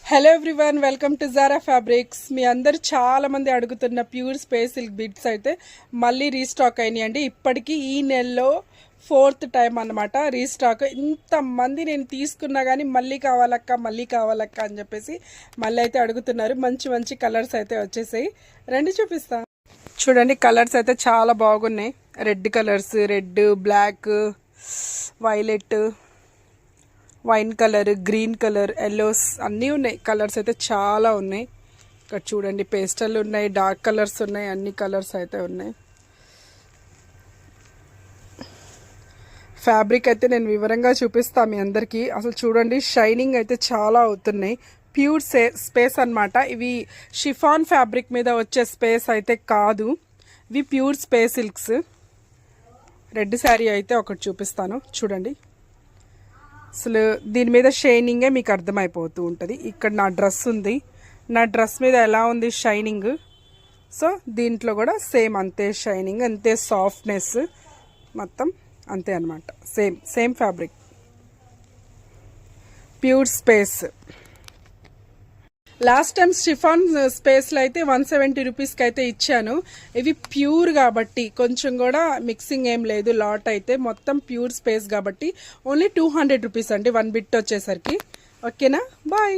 Hello everyone, welcome to Zara fabrics. మీ అందరు చాలా మంది అడుగుతున్న ప్యూర్ స్పేస్ సిల్క్ బిడ్స్ అయితే మళ్ళీ రీస్టాక్ అయినాయండి. ఇప్పటికీ ఈ నెలలో 4th టైం అన్నమాట రీస్టాక్. ఇంతమంది నేను తీసుకున్నా కానీ మళ్ళీ కావాలక్క అని చెప్పేసి మళ్ళీ అయితే అడుగుతున్నారు. మంచి మంచి కలర్స్ అయితే వచ్చేసాయి, రండి చూపిస్తా. చూడండి, కలర్స్ అయితే చాలా బాగున్నాయి. Red colours, red, black, violet, wine colour, green colour, yellows అన్నీ ఉన్నాయి. కలర్స్ అయితే చాలా ఉన్నాయి. ఇక్కడ చూడండి, పేస్టల్ ఉన్నాయి, డార్క్ కలర్స్ ఉన్నాయి, అన్ని కలర్స్ అయితే ఉన్నాయి. ఫ్యాబ్రిక్ అయితే నేను వివరంగా చూపిస్తాను మీ అందరికీ. అసలు చూడండి, షైనింగ్ అయితే చాలా అవుతున్నాయి. ప్యూర్ స్పేస్ అన్నమాట. ఇవి షిఫాన్ ఫ్యాబ్రిక్ మీద వచ్చే స్పేస్ అయితే కాదు, ఇవి pure space silks. Red sari అయితే ఒకటి చూపిస్తాను చూడండి. అసలు దీని మీద షైనింగే మీకు అర్థమైపోతూ ఉంటుంది. ఇక్కడ నా డ్రెస్ ఉంది, నా డ్రెస్ మీద ఎలా ఉంది షైనింగ్, సో దీంట్లో కూడా సేమ్ అంతే షైనింగ్, అంతే సాఫ్ట్నెస్, మొత్తం అంతే అనమాట. Same fabric, pure space. Last time chiffon స్పేస్లో అయితే 170 రూపీస్కి అయితే ఇచ్చాను. ఇవి ప్యూర్ కాబట్టి కొంచెం కూడా మిక్సింగ్ ఏం లేదు. లాట్ అయితే మొత్తం ప్యూర్ స్పేస్ కాబట్టి ఓన్లీ 200 రూపీస్ అండి 1 బిట్ వచ్చేసరికి. ఓకేనా, బాయ్.